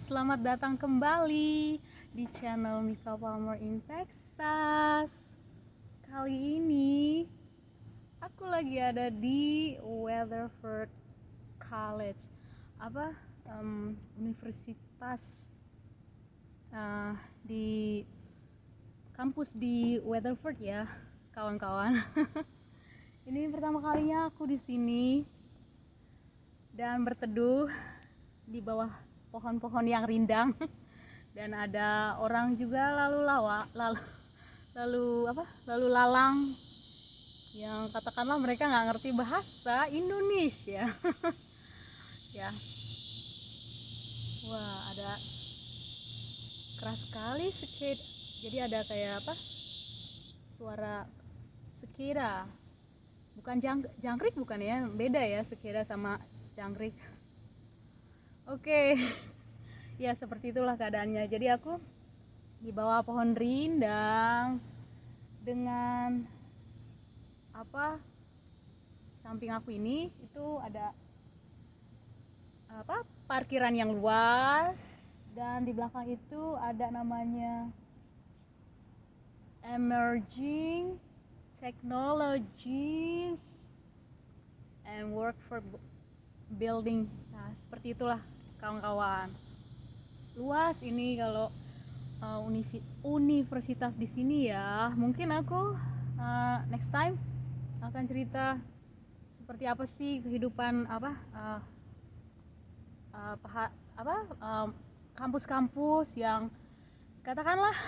selamat datang kembali di channel Mika Palmer in Texas. Kali ini aku lagi ada di Weatherford College, universitas di kampus di Weatherford ya, kawan-kawan. Ini pertama kalinya aku di sini dan berteduh di bawah pohon-pohon yang rindang dan ada orang juga lalu lalang yang katakanlah mereka nggak ngerti bahasa Indonesia. Ya, wah ada keras sekali skate, jadi ada kayak suara sekira, bukan jangkrik, bukan ya, beda ya sekira sama jangkrik. Oke. Ya seperti itulah keadaannya. Jadi aku di bawah pohon rindang dengan samping aku ini itu ada parkiran yang luas, dan di belakang itu ada namanya Emerging Technologies and Work for Building. Nah seperti itulah kawan-kawan. Luas ini kalau universitas di sini ya. Mungkin aku next time akan cerita seperti apa sih kehidupan kampus-kampus yang katakanlah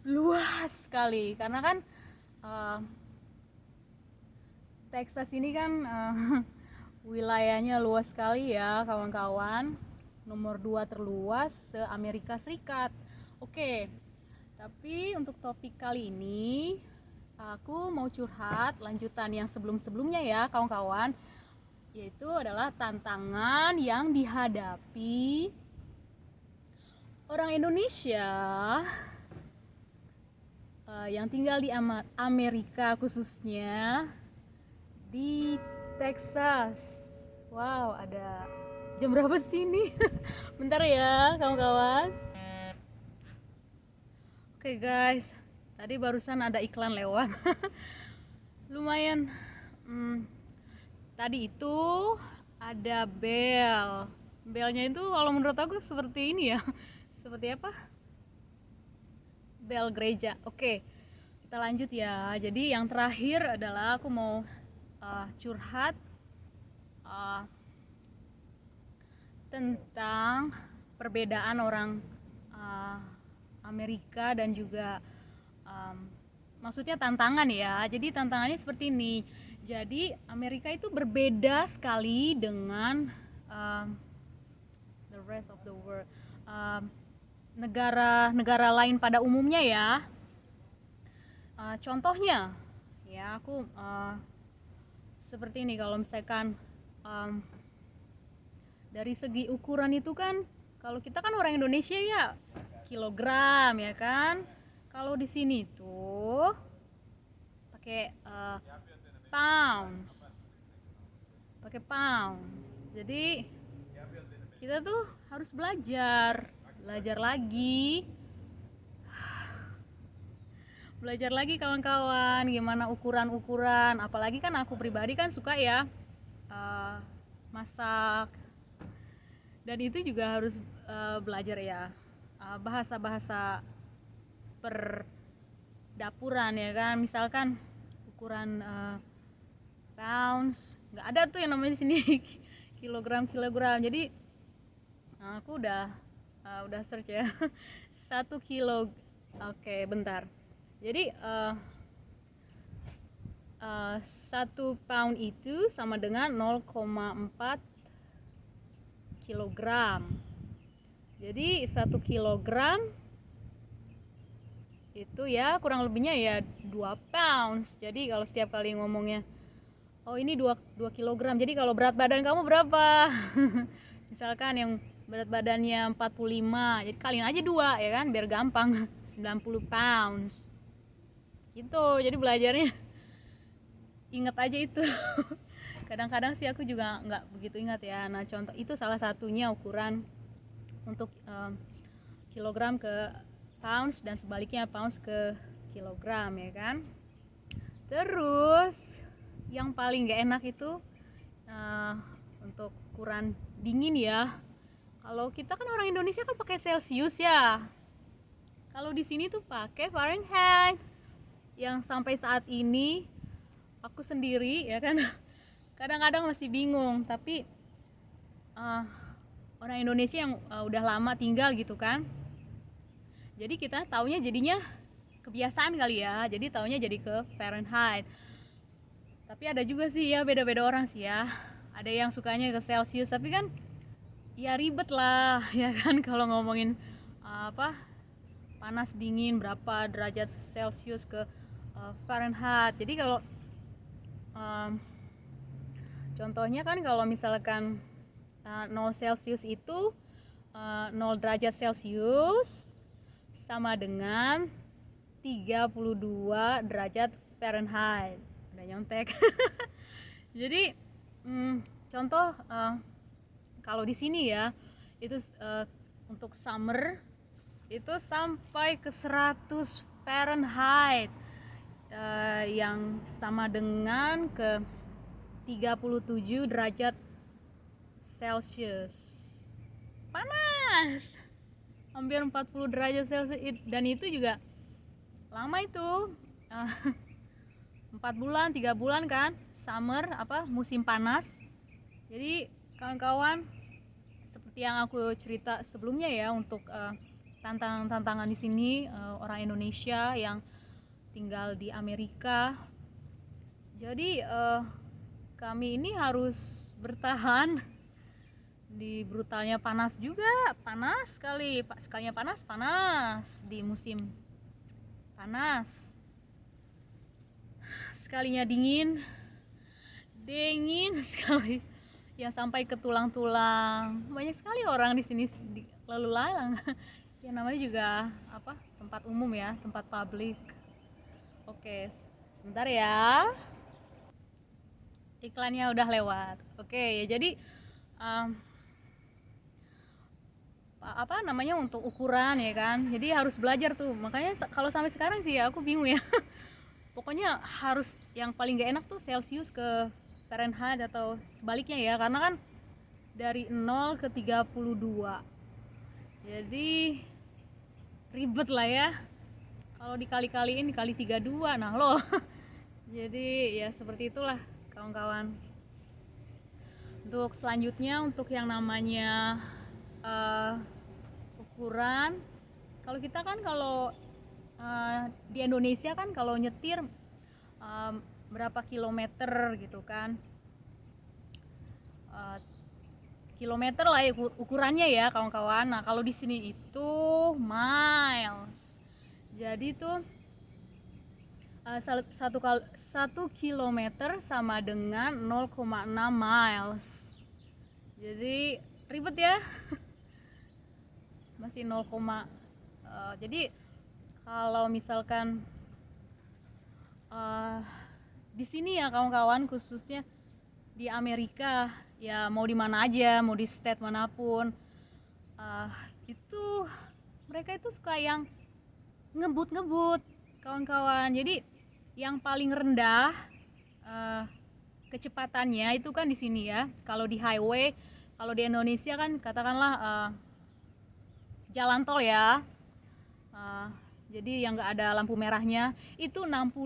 luas sekali, karena kan Texas ini kan wilayahnya luas sekali ya kawan-kawan, nomor 2 terluas se-Amerika Serikat. Oke, tapi untuk topik kali ini aku mau curhat lanjutan yang sebelum-sebelumnya ya kawan-kawan, yaitu adalah tantangan yang dihadapi orang Indonesia yang tinggal di Amerika, khususnya di Texas. Wow, ada jam berapa sih ini? Bentar ya kawan-kawan. Oke guys, tadi barusan ada iklan lewat. Lumayan. Tadi itu ada belnya itu kalau menurut aku seperti ini ya. Seperti apa? Bel gereja. Oke, kita lanjut ya. Jadi yang terakhir adalah aku mau curhat tentang perbedaan orang Amerika dan juga maksudnya tantangan ya. Jadi tantangannya seperti ini. Jadi Amerika itu berbeda sekali dengan the rest of the world, negara-negara lain pada umumnya ya. Contohnya ya, aku seperti ini. Kalau misalkan dari segi ukuran itu kan, kalau kita kan orang Indonesia ya kilogram ya kan. Kalau di sini tuh pakai pounds. Jadi kita tuh harus belajar lagi kawan-kawan, gimana ukuran-ukuran. Apalagi kan aku pribadi kan suka ya masak, dan itu juga harus belajar ya bahasa-bahasa perdapuran ya kan. Misalkan ukuran pounds, nggak ada tuh yang namanya di sini kilogram. Jadi aku udah search ya. 1 kilo. Oke, bentar. Jadi 1 pound itu sama dengan 0,4 kilogram. Jadi 1 kilogram itu ya kurang lebihnya ya 2 pounds. Jadi kalau setiap kali ngomongnya, oh ini 2 kilogram. Jadi kalau berat badan kamu berapa? Misalkan yang berat badannya 45, jadi kaliin aja 2 ya kan, biar gampang. 90 pounds gitu. Jadi belajarnya inget aja itu. Kadang-kadang sih aku juga nggak begitu ingat ya. Nah contoh itu salah satunya ukuran untuk kilogram ke pounds dan sebaliknya pounds ke kilogram, ya kan. Terus yang paling gak enak itu untuk ukuran dingin ya. Kalau kita kan orang Indonesia kan pakai Celsius ya. Kalau di sini tuh pakai Fahrenheit. Yang sampai saat ini aku sendiri ya kan kadang-kadang masih bingung, tapi orang Indonesia yang udah lama tinggal gitu kan. Jadi kita taunya jadinya kebiasaan kali ya. Jadi taunya jadi ke Fahrenheit. Tapi ada juga sih ya beda-beda orang sih ya. Ada yang sukanya ke Celsius, tapi kan ya ribet lah ya kan kalau ngomongin panas dingin berapa derajat Celsius ke Fahrenheit. Jadi kalau contohnya kan kalau misalkan 0 Celsius itu 0 derajat Celsius sama dengan 32 derajat Fahrenheit. Udah nyontek. Jadi contoh kalau di sini ya itu untuk summer itu sampai ke 100 Fahrenheit yang sama dengan ke 37 derajat Celsius. Panas. Hampir 40 derajat Celsius, dan itu juga lama itu. 4 bulan, 3 bulan kan summer, musim panas. Jadi kawan-kawan, seperti yang aku cerita sebelumnya ya, untuk tantangan di sini orang Indonesia yang tinggal di Amerika. Jadi kami ini harus bertahan di brutalnya panas juga. Panas sekali, sekalinya panas di musim panas, sekalinya dingin sekali yang sampai ke tulang-tulang. Banyak sekali orang di sini lalu lalang. Ya namanya juga tempat umum ya, tempat publik. Oke, sebentar ya, iklannya udah lewat. Oke ya, jadi untuk ukuran ya kan, jadi harus belajar tuh. Makanya kalau sampai sekarang sih ya aku bingung ya. Pokoknya harus yang paling gak enak tuh Celsius ke Fahrenheit atau sebaliknya ya, karena kan dari 0 ke 32, jadi ribet lah ya. Kalau dikali-kaliin dikali 32, nah loh. Jadi ya seperti itulah kawan-kawan. Untuk selanjutnya, untuk yang namanya ukuran, kalau kita kan di Indonesia kan kalau nyetir berapa kilometer gitu kan, kilometer lah ya ukurannya ya kawan-kawan. Nah kalau di sini itu miles. Jadi tuh 1 kilometer sama dengan 0,6 miles. Jadi ribet ya. Masih 0, jadi kalau misalkan di sini ya kawan-kawan, khususnya di Amerika ya, mau di mana aja, mau di state manapun, itu mereka itu suka yang ngebut kawan-kawan. Jadi yang paling rendah kecepatannya itu kan di sini ya. Kalau di highway, kalau di Indonesia kan katakanlah jalan tol ya, jadi yang nggak ada lampu merahnya itu 65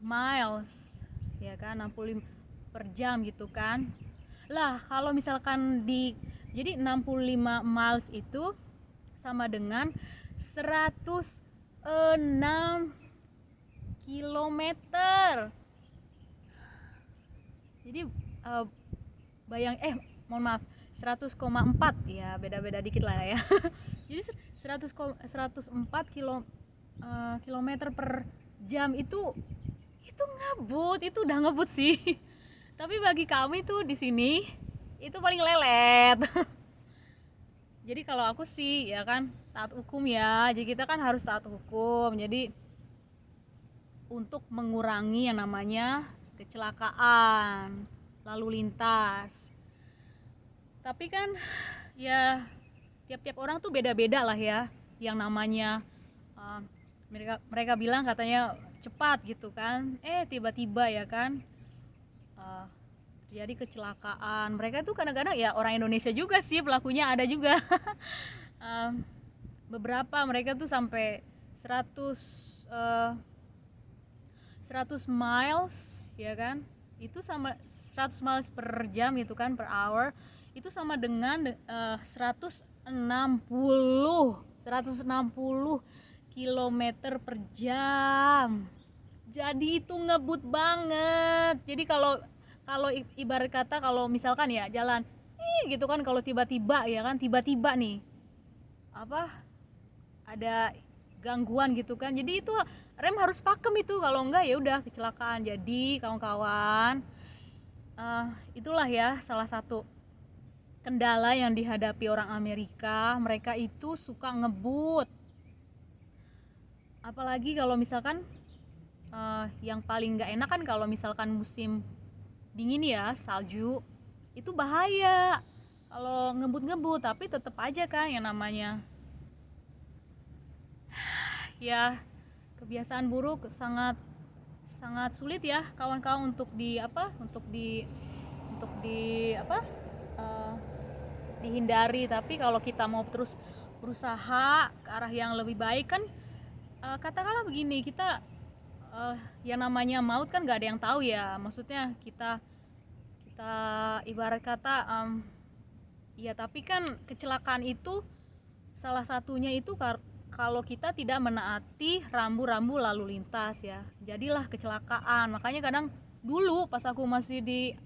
miles ya kan, 65 per jam gitu kan. Lah kalau misalkan jadi 65 miles itu sama dengan 106 kilometer. Jadi mohon maaf, 100,4 ya, beda-beda dikit lah ya. Jadi 104 kilometer per jam itu ngebut, itu udah ngebut sih. Tapi bagi kami tuh di sini itu paling lelet. Jadi kalau aku sih ya kan taat hukum ya. Jadi kita kan harus taat hukum. Jadi untuk mengurangi yang namanya kecelakaan lalu lintas. Tapi kan ya tiap-tiap orang tuh beda-beda lah ya, yang namanya mereka bilang katanya cepat gitu kan, tiba-tiba ya kan terjadi kecelakaan. Mereka tuh kadang-kadang ya orang Indonesia juga sih pelakunya, ada juga. Beberapa mereka tuh sampai 100 miles ya kan, itu sama 100 miles per jam gitu kan, per hour, itu sama dengan 160 kilometer per jam. Jadi itu ngebut banget. Jadi kalau kalau ibarat kata kalau misalkan ya jalan gitu kan, kalau tiba-tiba ya kan, tiba-tiba nih ada gangguan gitu kan, jadi itu rem harus pakem itu, kalau enggak ya udah kecelakaan. Jadi kawan-kawan, itulah ya salah satu kendala yang dihadapi orang Amerika. Mereka itu suka ngebut, apalagi kalau misalkan yang paling nggak enak kan kalau misalkan musim dingin ya, salju, itu bahaya kalau ngebut-ngebut. Tapi tetap aja kan yang namanya ya kebiasaan buruk sangat sangat sulit ya kawan-kawan untuk dihindari. Tapi kalau kita mau terus berusaha ke arah yang lebih baik kan, katakanlah begini, kita yang namanya maut kan nggak ada yang tahu ya. Maksudnya kita ibarat kata ya, tapi kan kecelakaan itu salah satunya itu kalau kita tidak menaati rambu-rambu lalu lintas ya, jadilah kecelakaan. Makanya kadang dulu pas aku masih di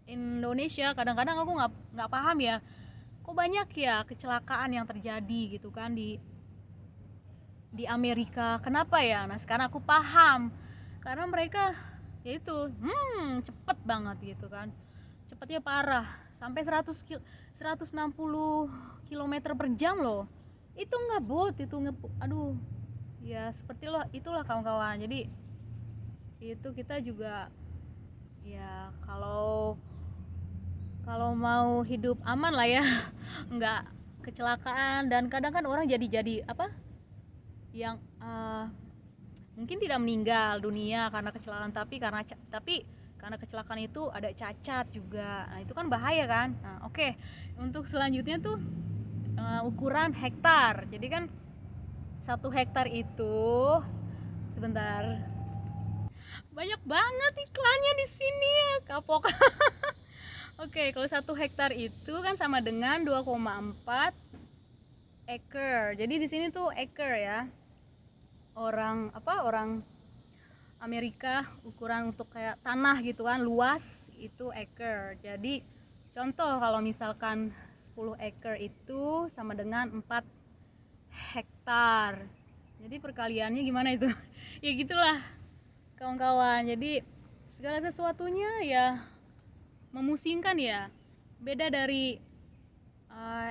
Indonesia, kadang-kadang aku nggak paham ya, kok banyak ya kecelakaan yang terjadi gitu kan di Amerika, kenapa ya. Nah sekarang aku paham, karena mereka yaitu cepet banget gitu kan, cepetnya parah, sampai 160 kilometer per jam loh. Itu ngebut, aduh ya, seperti itulah kawan-kawan. Jadi itu kita juga ya, kalau mau hidup aman lah ya, nggak kecelakaan. Dan kadang kan orang jadi yang mungkin tidak meninggal dunia karena kecelakaan, tapi karena kecelakaan itu ada cacat juga. Nah itu kan bahaya kan. Nah oke. Untuk selanjutnya tuh ukuran hektar. Jadi kan 1 hektar itu, sebentar, banyak banget iklannya di sini ya, kapok. Oke, kalau 1 hektar itu kan sama dengan 2,4 acre. Jadi di sini tuh acre ya, orang Amerika ukuran untuk kayak tanah gitu kan, luas itu acre. Jadi contoh kalau misalkan 10 acre itu sama dengan 4 hektar. Jadi perkaliannya gimana itu? Ya gitulah kawan-kawan. Jadi segala sesuatunya ya memusingkan ya, beda dari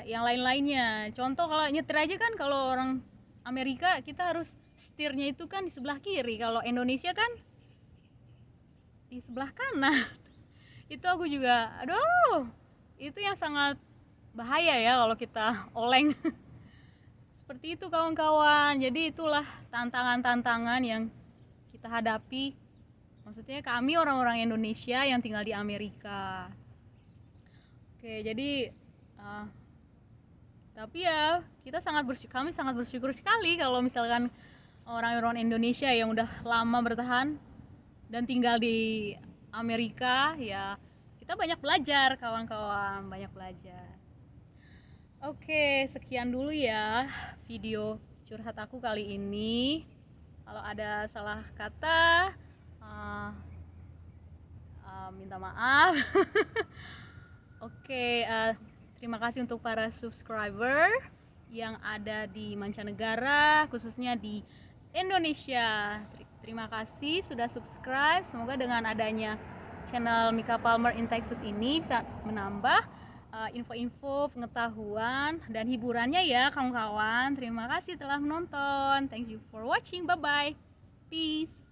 yang lain-lainnya. Contoh kalau nyetir aja kan, kalau orang Amerika kita harus setirnya itu kan di sebelah kiri, kalau Indonesia kan di sebelah kanan. Itu aku juga, aduh, itu yang sangat bahaya ya kalau kita oleng. Seperti itu kawan-kawan. Jadi itulah tantangan-tantangan yang kita hadapi, maksudnya kami orang-orang Indonesia yang tinggal di Amerika. Oke, jadi tapi ya kami sangat bersyukur sekali kalau misalkan orang-orang Indonesia yang udah lama bertahan dan tinggal di Amerika ya, kita banyak belajar kawan-kawan, banyak belajar. Oke, sekian dulu ya video curhat aku kali ini. Kalau ada salah kata, minta maaf. Oke, terima kasih untuk para subscriber yang ada di mancanegara, khususnya di Indonesia. Terima kasih sudah subscribe. Semoga dengan adanya channel Mika Palmer in Texas ini bisa menambah info-info, pengetahuan, dan hiburannya ya kawan-kawan. Terima kasih telah menonton. Thank you for watching. Bye-bye. Peace.